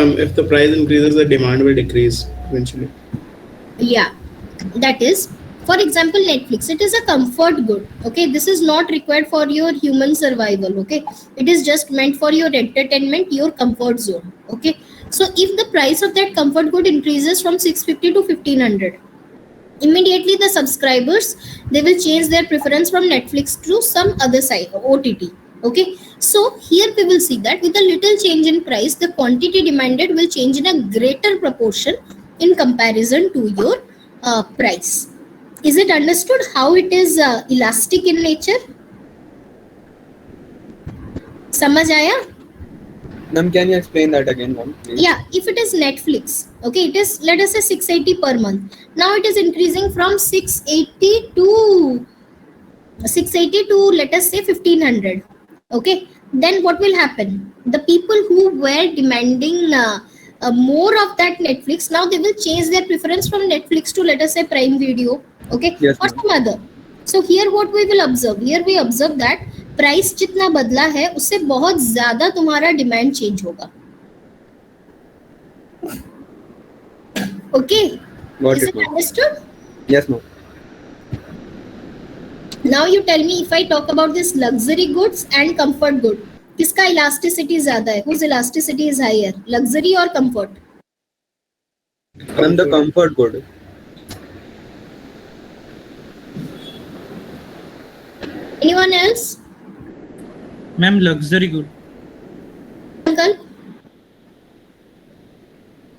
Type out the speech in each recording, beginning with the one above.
ma'am, if the price increases, the demand will decrease eventually. Yeah, that is, for example, Netflix, it is a comfort good. Okay, this is not required for your human survival. Okay, it is just meant for your entertainment, your comfort zone. Okay, so if the price of that comfort good increases from 650 to 1500, immediately the subscribers, they will change their preference from Netflix to some other site, OTT. Okay, so here we will see that with a little change in price, the quantity demanded will change in a greater proportion in comparison to your price. Is it understood how it is elastic in nature? समझ आया? Ma'am, can you explain that again, ma'am, please? Yeah, if it is Netflix, okay, it is, let us say, 680 per month. Now it is increasing from 680 to, let us say, 1500. Okay, then what will happen? The people who were demanding more of that Netflix, now they will change their preference from Netflix to, let us say, Prime Video. Okay, Yes, or ma'am. some other. So here what we will observe, here we observe that price जितना बदला है उससे बहुत ज्यादा तुम्हारा demand change होगा. Okay, Got is it, it ma'am. understood? Yes, ma'am. Now you tell me, if I talk about this luxury goods and comfort good, किसका elasticity ज्यादा है? Whose elasticity is higher, luxury or comfort? Ma'am, the comfort good. Anyone else? Ma'am, luxury good. Uncle?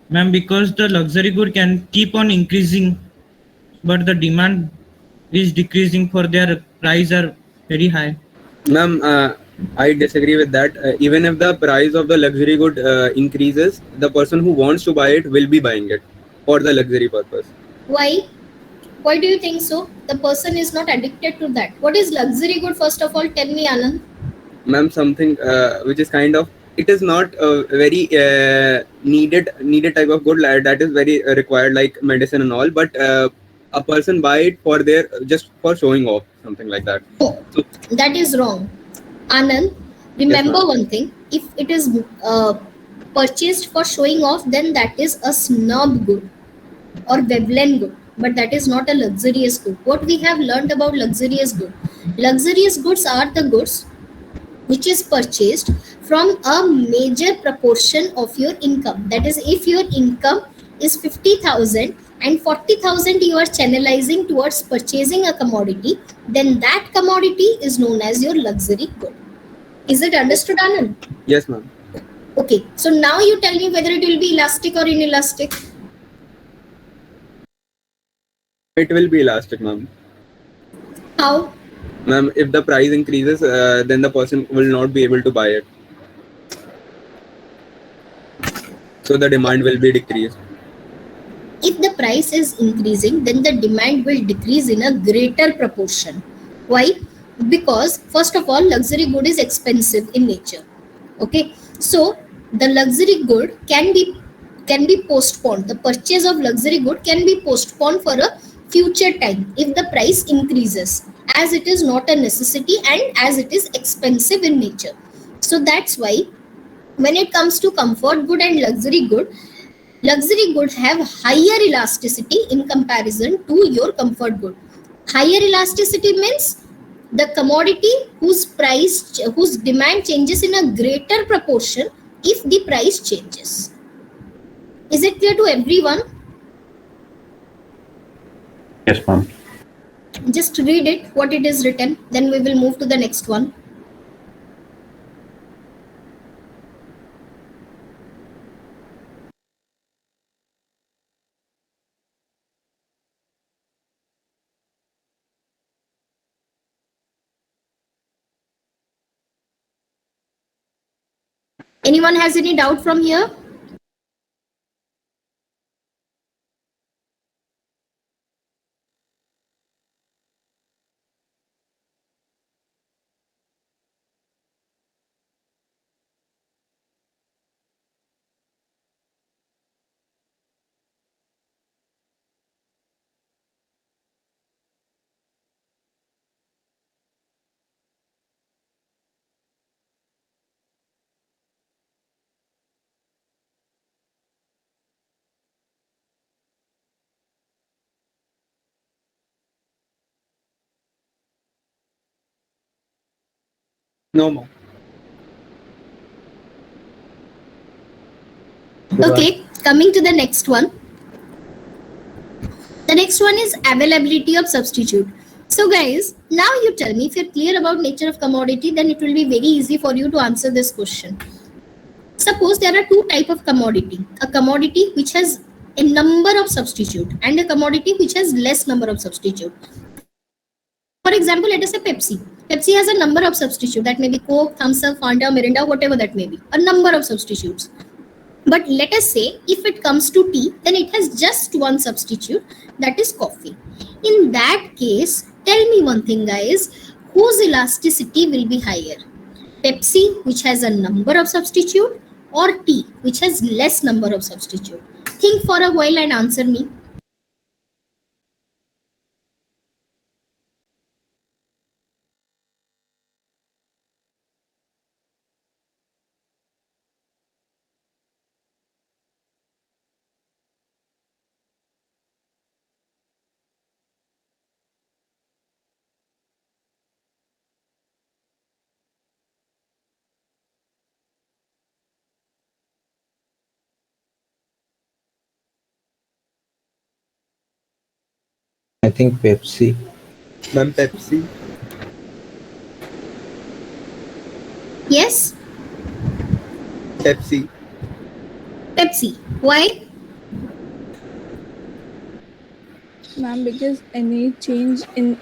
Ma'am, because the luxury good can keep on increasing, but the demand is decreasing for their price are very high. Ma'am, I disagree with that. Even if the price of the luxury good increases, the person who wants to buy it will be buying it for the luxury purpose. Why? Why do you think so? The person is not addicted to that. What is luxury good? First of all, tell me, Anand. Ma'am, something which is kind of, it is not a very needed type of good that is very required, like medicine and all, but a person buy it for their, just for showing off, something like that. Oh, So, that is wrong. Anand, remember ma'am. one thing. If it is purchased for showing off, then that is a snob good or Veblen good. But that is not a luxurious good. What we have learned about luxurious good? Luxurious goods are the goods which is purchased from a major proportion of your income. That is, if your income is 50,000 and 40,000 you are channelizing towards purchasing a commodity, then that commodity is known as your luxury good. Is it understood, Anand? Yes, ma'am. Okay, so now you tell me whether it will be elastic or inelastic. It will be elastic, ma'am. How? Ma'am, if the price increases, then the person will not be able to buy it. So the demand will be decreased. If the price is increasing, then the demand will decrease in a greater proportion. Why? Because first of all, luxury good is expensive in nature. Okay, so the luxury good can be postponed. The purchase of luxury good can be postponed for a future time if the price increases, as it is not a necessity and as it is expensive in nature. So that's why when it comes to comfort good and luxury goods have higher elasticity in comparison to your comfort good. Higher elasticity means the commodity whose demand changes in a greater proportion if the price changes. Is it clear to everyone? Yes, ma'am. Just read it, what it is written, then we will move to the next one. Anyone has any doubt from here? No more. Okay, coming to the next one. The next one is availability of substitute. So guys, now you tell me, if you're clear about nature of commodity, then it will be very easy for you to answer this question. Suppose there are two type of commodity. A commodity which has a number of substitute and a commodity which has less number of substitute. For example, let us say Pepsi. Pepsi has a number of substitute, that may be Coke, Thumbs Up, Fanta, Mirinda, whatever that may be. A number of substitutes. But let us say if it comes to tea, then it has just one substitute, that is coffee. In that case, tell me one thing guys, whose elasticity will be higher? Pepsi, which has a number of substitute, or tea, which has less number of substitute? Think for a while and answer me. I think Pepsi. Ma'am, Pepsi. Yes, Pepsi. Pepsi. Why? Ma'am, because any change in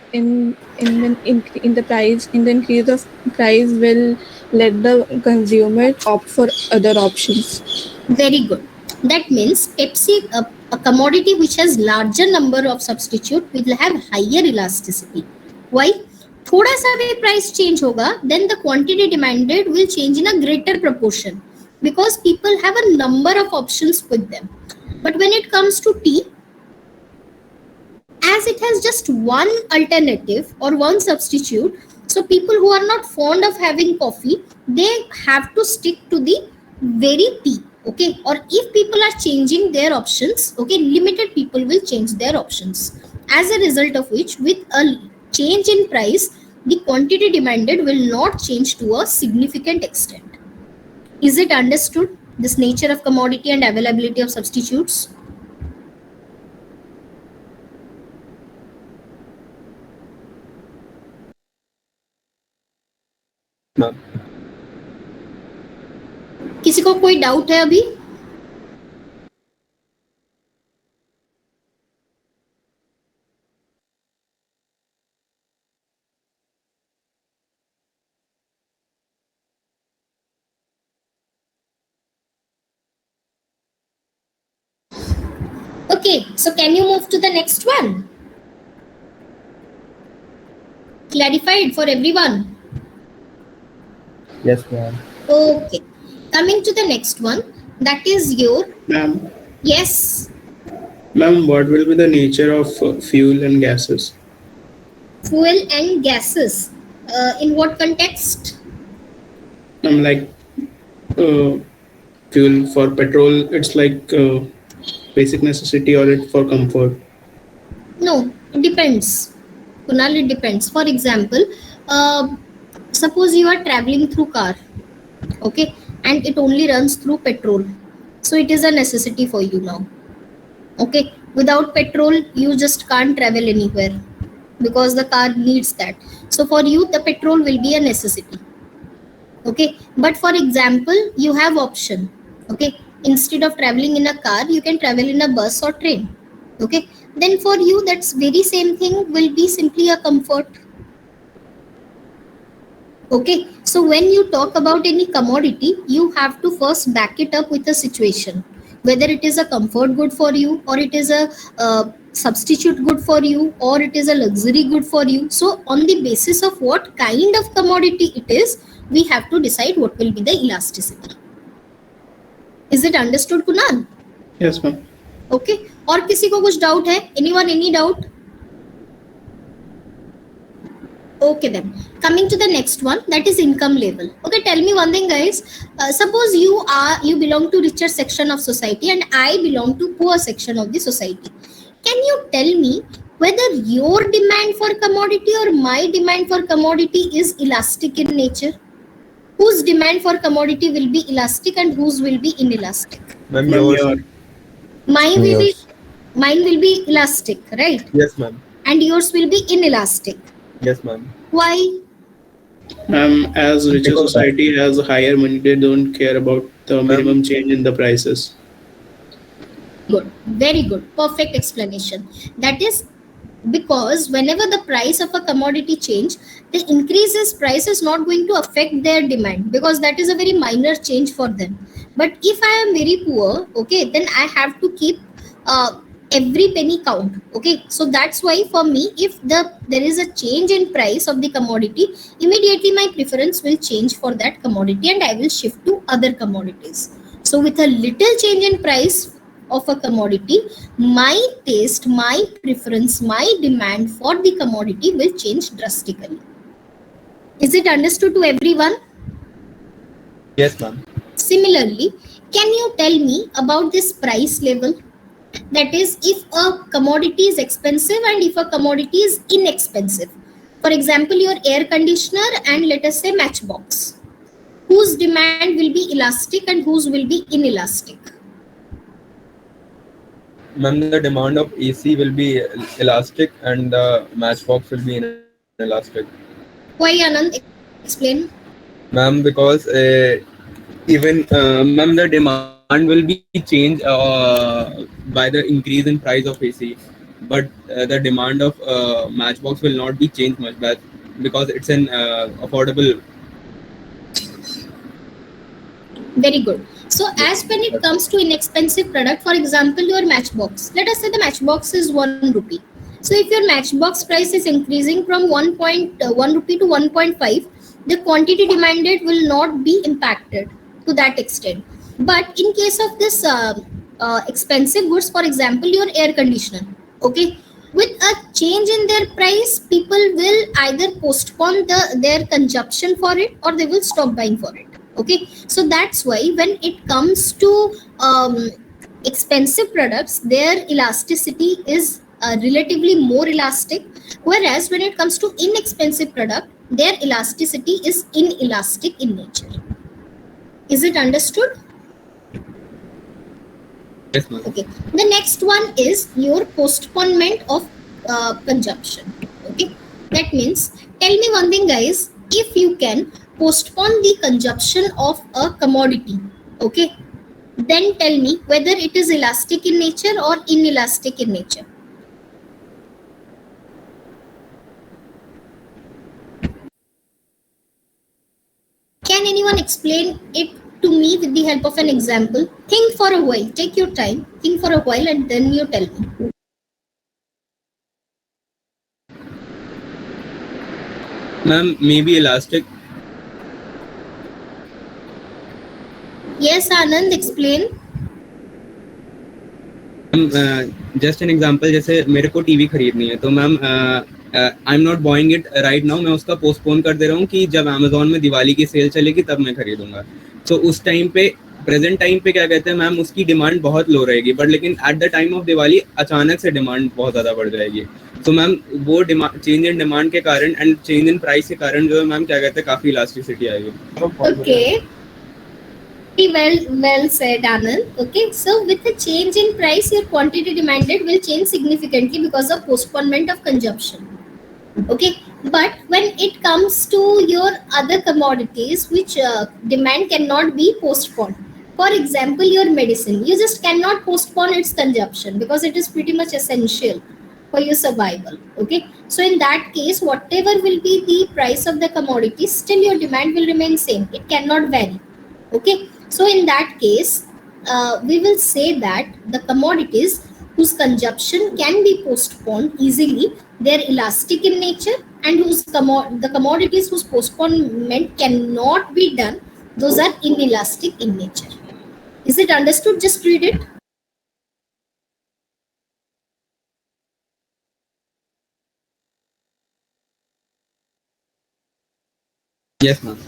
the price, in the increase of price, will let the consumer opt for other options. Very good. That means Pepsi, a commodity which has larger number of substitute, will have higher elasticity. Why? थोड़ा सा भी price change होगा, then the quantity demanded will change in a greater proportion because people have a number of options with them. But when it comes to tea, as it has just one alternative or one substitute, so people who are not fond of having coffee, they have to stick to the very tea. Okay, or if people are changing their options, okay, limited people will change their options, as a result of which, with a change in price, the quantity demanded will not change to a significant extent. Is it understood, this nature of commodity and availability of substitutes? Ma'am. किसी को कोई doubt है अभी? Okay, so can you move to the next one? Clarified for everyone? Yes, ma'am. Okay, coming to the next one, that is your, Ma'am, yes, ma'am, what will be the nature of fuel and gases? fuel and gases. In what context? I'm like fuel for petrol. It's like basic necessity, or it for comfort. No, it depends. Kunal, it depends. For example, suppose you are traveling through car, okay, and it only runs through petrol, so it is a necessity for you now. Okay, without petrol you just can't travel anywhere because the car needs that. So for you the petrol will be a necessity. Okay, but for example you have option. Okay, instead of traveling in a car you can travel in a bus or train. Okay, then for you that's very same thing will be simply a comfort. Okay, so when you talk about any commodity, you have to first back it up with a situation, whether it is a comfort good for you, or it is a substitute good for you, or it is a luxury good for you. So on the basis of what kind of commodity it is, we have to decide what will be the elasticity. Is it understood, Kunal? Yes, ma'am. Okay, और किसी को कुछ doubt है? Anyone any doubt? Okay then, coming to the next one, that is income level. Okay, tell me one thing guys, suppose you belong to richer section of society and I belong to poor section of the society. Can you tell me whether your demand for commodity or my demand for commodity is elastic in nature? whose demand for commodity will be elastic and whose will be inelastic? Ma'am, Ma'am, yours. your Mine will be elastic, right? Yes, ma'am. And yours will be inelastic. Yes, ma'am. Why? ma'am, as richer Because society has higher money, they don't care about the minimum change in the prices. Good, very good, perfect explanation. That is because whenever the price of a commodity change, the increases price is not going to affect their demand because that is a very minor change for them. But if I am very poor, okay, then I have to keep every penny count. Okay, so that's why for me, if there is a change in price of the commodity, immediately my preference will change for that commodity and I will shift to other commodities. So with a little change in price of a commodity, my taste, my preference, my demand for the commodity will change drastically. Is it understood to everyone? yes, ma'am. Similarly, can you tell me about this price level? That is, if a commodity is expensive and if a commodity is inexpensive. For example, your air conditioner and let us say matchbox. Whose demand will be elastic and whose will be inelastic? Ma'am, the demand of AC will be elastic and the matchbox will be inelastic. Why, Anand? Explain. Ma'am, because even ma'am, the demand will be changed by the increase in price of AC, but the demand of matchbox will not be changed much because it's an affordable. Very good. So as when it comes to inexpensive product, for example, your matchbox. Let us say the matchbox is 1 rupee. So if your matchbox price is increasing from 1.1 rupee to 1.5, the quantity demanded will not be impacted to that extent. But in case of this expensive goods, for example, your air conditioner, okay, with a change in their price, people will either postpone their consumption for it or they will stop buying for it. Okay, so that's why when it comes to expensive products, their elasticity is relatively more elastic, whereas when it comes to inexpensive product, their elasticity is inelastic in nature. Is it understood? Yes, ma'am. Okay, the next one is your postponement of consumption. Okay, that means, tell me one thing, guys. If you can postpone the consumption of a commodity, okay, then tell me whether it is elastic in nature or inelastic in nature. Can anyone explain it to me with the help of an example? Think for a while, take your time, think for a while, and then you tell me. Ma'am, maybe elastic. Yes, Anand, explain. Just an example, जैसे मेरे को TV खरीदनी है तो ma'am I am not buying it right now, मैं उसका postpone कर दे रहा हूँ कि जब अमेजोन में दिवाली की सेल चलेगी तब मैं खरीदूंगा. तो उस टाइम पे, प्रेजेंट टाइम पे क्या कहते हैं मैम, उसकी डिमांड बहुत लो रहेगी, बट लेकिन at the time of Diwali अचानक से डिमांड बहुत ज्यादा बढ़ जाएगी. तो मैम वो चेंज इन डिमांड के कारण एंड चेंज इन प्राइस के कारण जो है मैम क्या कहते हैं काफी इलास्टिसिटी आएगी. Okay. Well said, Anand. Okay, so with a change in price, your quantity demanded will change significantly because of postponement of consumption. Okay, but when it comes to your other commodities, which demand cannot be postponed. For example, your medicine, you just cannot postpone its consumption because it is pretty much essential for your survival. Okay, so in that case, whatever will be the price of the commodity, still your demand will remain same. It cannot vary. Okay, so in that case, we will say that the commodities whose consumption can be postponed easily, they're elastic in nature, and the commodities whose postponement cannot be done, those are inelastic in nature. Is it understood? Just read it. Yes, ma'am.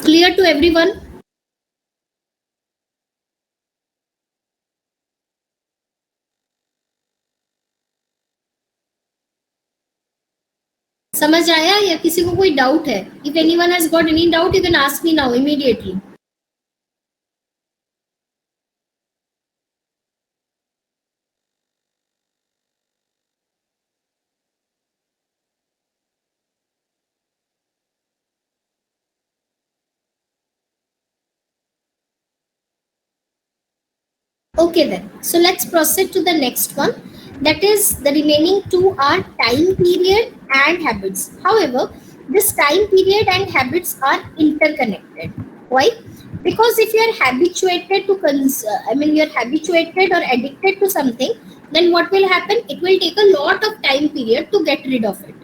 Clear to everyone? समझ आया या किसी को कोई doubt है? If anyone has got any doubt, you can ask me now immediately. Okay then, so let's proceed to the next one. That is, the remaining two are time period and habits. However, this time period and habits are interconnected. Why? Because if you are habituated to you're habituated or addicted to something, then what will happen? It will take a lot of time period to get rid of it.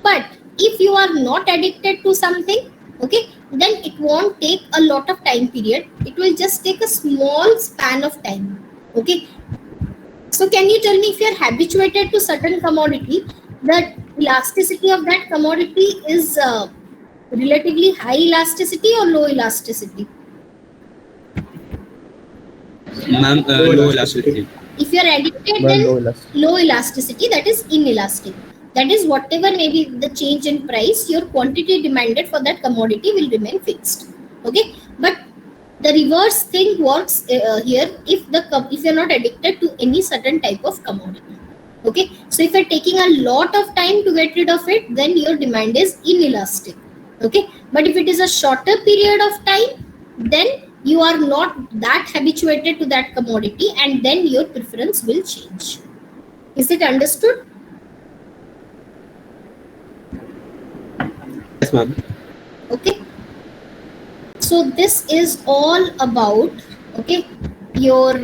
But if you are not addicted to something, okay, then it won't take a lot of time period. It will just take a small span of time. Okay. So can you tell me, if you are habituated to certain commodity, the elasticity of that commodity is relatively high elasticity or low elasticity? Ma'am, low elasticity. If you are addicted, then low elasticity, that is inelastic. That is, whatever may be the change in price, your quantity demanded for that commodity will remain fixed. Okay, but the reverse thing works here if you're not addicted to any certain type of commodity. Okay, so if you're taking a lot of time to get rid of it, then your demand is inelastic. Okay, but if it is a shorter period of time, then you are not that habituated to that commodity, and then your preference will change. Is it understood? Yes, ma'am. Okay, so this is all about, okay, your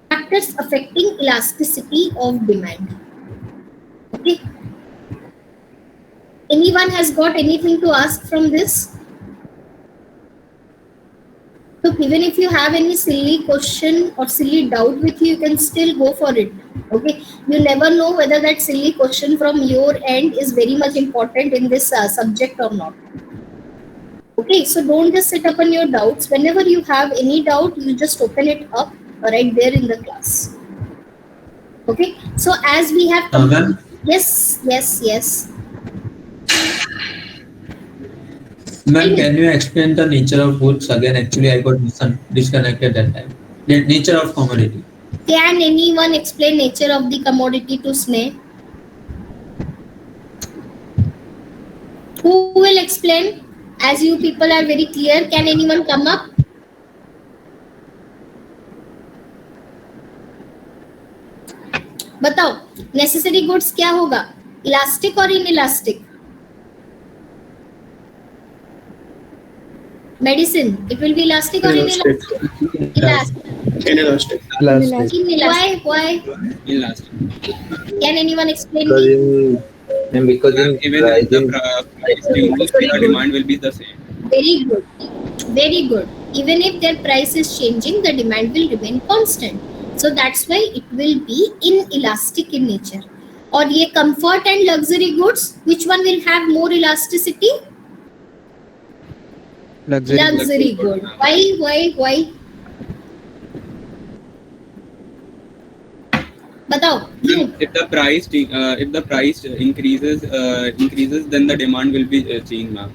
factors affecting elasticity of demand. Okay, anyone has got anything to ask from this? So even if you have any silly question or silly doubt with you, you can still go for it. Okay, you never know whether that silly question from your end is very much important in this subject or not. Okay, so don't just sit up on your doubts. Whenever you have any doubt, you just open it up right there in the class. Okay, so as we have yes. Ma'am, can you explain the nature of goods again? Actually, I got disconnected that time. The nature of commodity. Can anyone explain nature of the commodity to Sneh? Who will explain? As you people are very clear, can anyone come up? बताओ, necessary goods क्या होगा? Elastic or inelastic? Medicine, it will be elastic or inelastic? Inelastic. Why? Inelastic. Can anyone explain me? Because Even if the price changes, the demand will be the same. Very good. Very good. Even if their price is changing, the demand will remain constant. So that's why it will be inelastic in nature. Or ye comfort and luxury goods, which one will have more elasticity? Luxury good. Why? बताओ. If the price increases, then the demand will be changed, ma'am.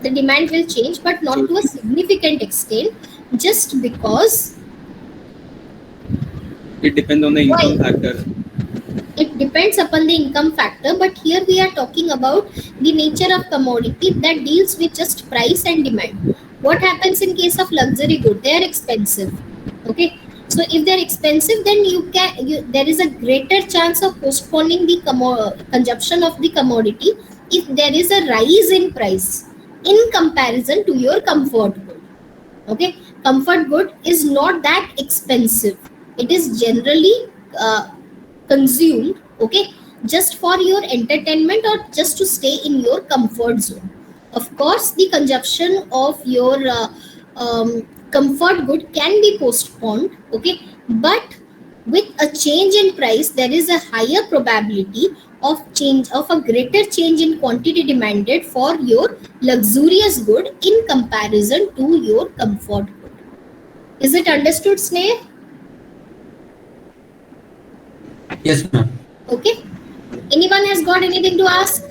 The demand will change, but not to a significant extent, just because It depends on the income factor. it depends upon the income factor. But here we are talking about the nature of commodity that deals with just price and demand. What happens in case of luxury good? They are expensive. Okay, so if they are expensive, then there is a greater chance of postponing the consumption of the commodity if there is a rise in price in comparison to your comfort good. Okay, comfort good is not that expensive. It is generally consumed, okay, just for your entertainment or just to stay in your comfort zone. Of course, the consumption of your comfort good can be postponed, okay, but with a change in price, there is a higher probability of a greater change in quantity demanded for your luxurious good in comparison to your comfort good. Is it understood, Sneh? Yes, ma'am. Okay. Anyone has got anything to ask?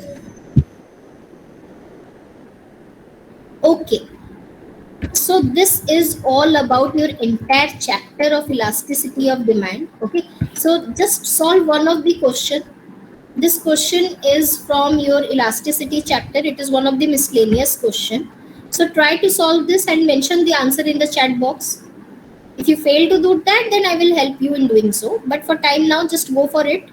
Okay. So this is all about your entire chapter of elasticity of demand. Okay. So just solve one of the question. This question is from your elasticity chapter. It is one of the miscellaneous question. So try to solve this and mention the answer in the chat box. If you fail to do that, then I will help you in doing so. But for time now, just go for it.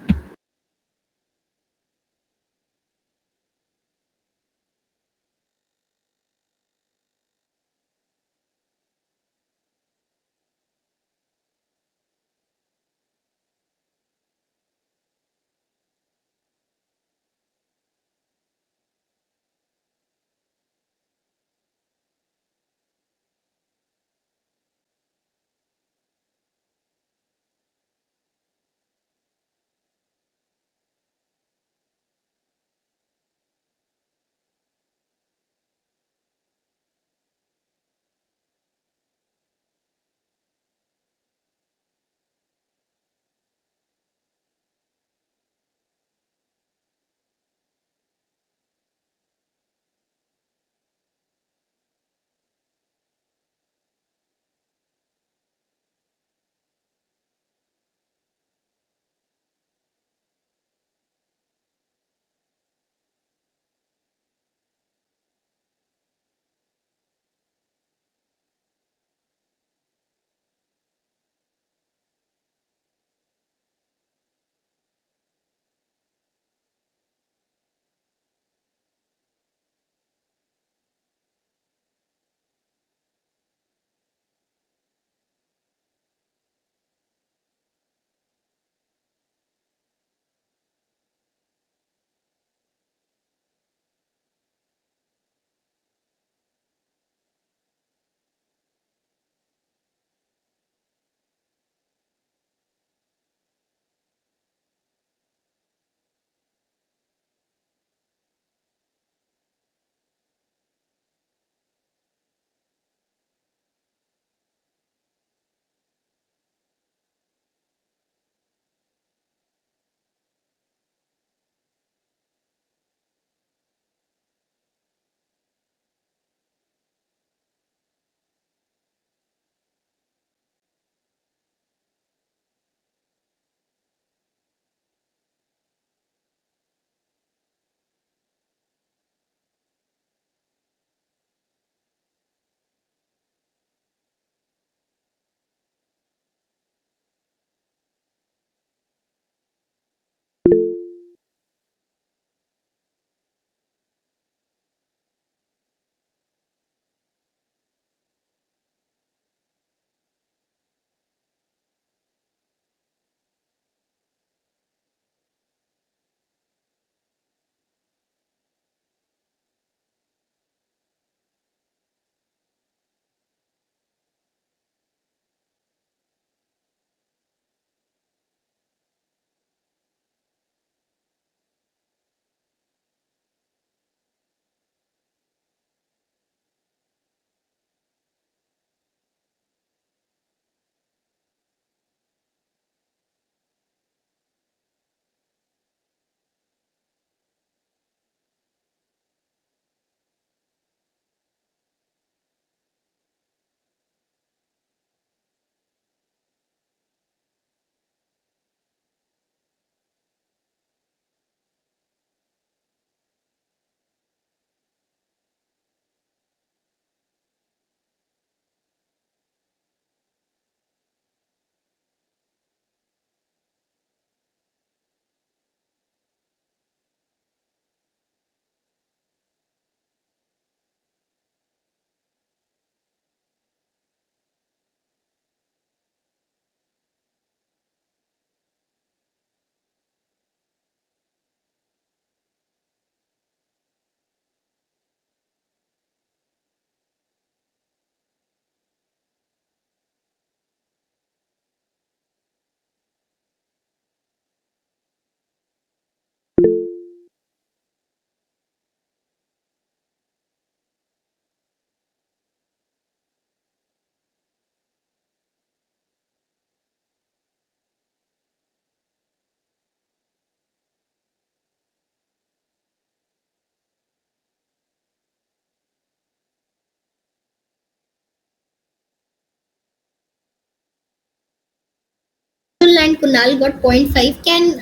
and Kunal got 0.5. Can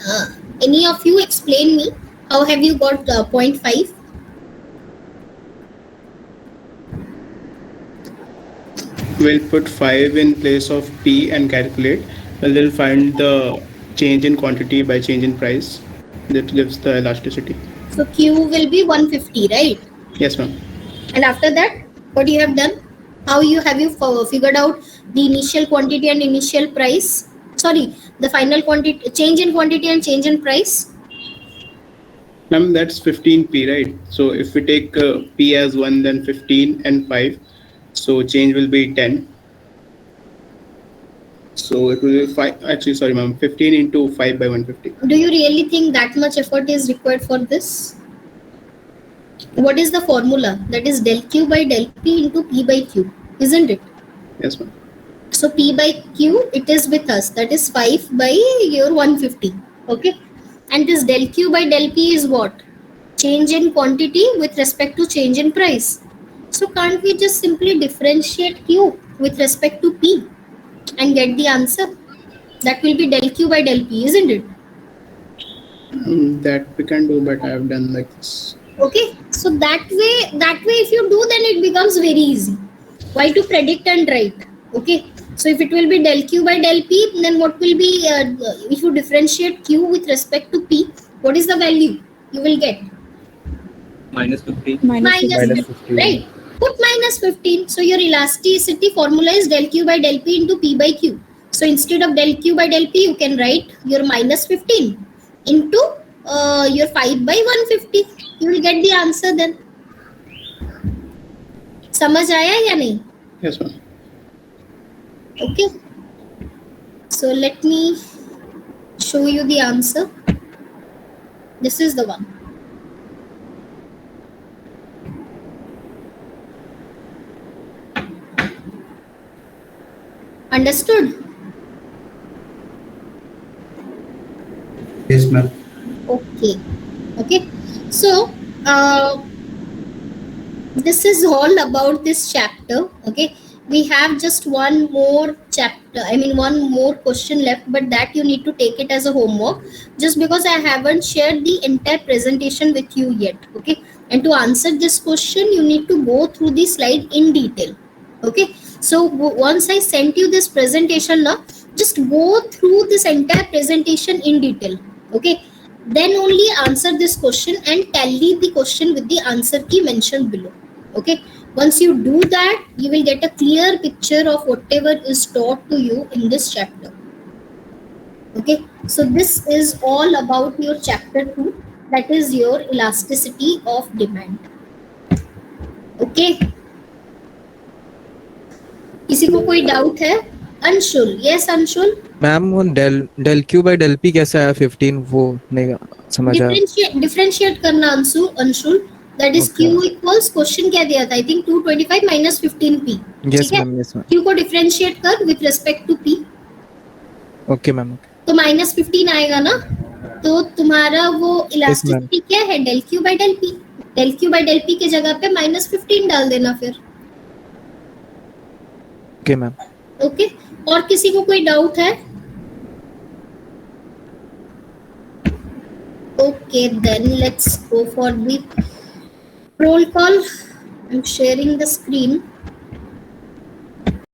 any of you explain me how have you got 0.5? We'll put 5 in place of P and calculate. Well, they'll find the change in quantity by change in price. That gives the elasticity. So Q will be 150, right? Yes, ma'am. And after that, what you have done? How you have you figured out the initial quantity and initial price? Sorry, the final quantity, change in quantity and change in price. Ma'am, that's 15P, right? So if we take P as 1, then 15 and 5. So change will be 10. So it will be 5. Actually, sorry, ma'am. 15 into 5 by 150. Do you really think that much effort is required for this? What is the formula? That is del Q by del P into P by Q, isn't it? Yes, ma'am. So P by Q, it is with us. That is 5 by your 150. Okay. And this del Q by del P is what? Change in quantity with respect to change in price. So can't we just simply differentiate Q with respect to P and get the answer? That will be del Q by del P, isn't it? That we can do, but I have done like this. Okay. So that way if you do, then it becomes very easy. Why to predict and write? Okay. So if it will be del Q by del P, then what will be, if you differentiate Q with respect to P, what is the value you will get? minus 15. Minus 15. 15, right? Put minus 15. So your elasticity formula is del Q by del P into P by Q. So instead of del Q by del P, you can write your minus 15 into your 5 by 150. You will get the answer then. समझ आया या नहीं? Yes, ma'am. Okay. So let me show you the answer. This is the one. Understood? Yes, ma'am. Okay. So this is all about this chapter. Okay, we have just one more chapter, one more question left, but that you need to take it as a homework, just because I haven't shared the entire presentation with you yet. Okay, and to answer this question you need to go through the slide in detail. Okay, so once I sent you this presentation now, just go through this entire presentation in detail. Okay, then only answer this question and tally the question with the answer key mentioned below. Okay, once you do that, you will get a clear picture of whatever is taught to you in this chapter. Okay, so this is all about your chapter 2, that is your elasticity of demand. Okay, किसी को कोई doubt है? Anshul, yes Anshul. Ma'am वो del Q by del P कैसा है 15 वो नहीं समझा. डिफरेंशिएट करना Anshul. That is Okay. Q equals question क्या दिया था? I think 225 minus 15P. Yes ma'am yes ma'am. Q को डिफरेंशिएट कर with respect to P. Okay ma'am. तो minus 15 आएगा ना, तो तुम्हारा वो इलास्टिसिटी क्या है? del Q by del P. del Q by del P के जगह पे minus 15 डाल देना फिर. Okay ma'am. ओके, और किसी को कोई डाउट है? Okay, then let's go for the roll call. I'm sharing the screen.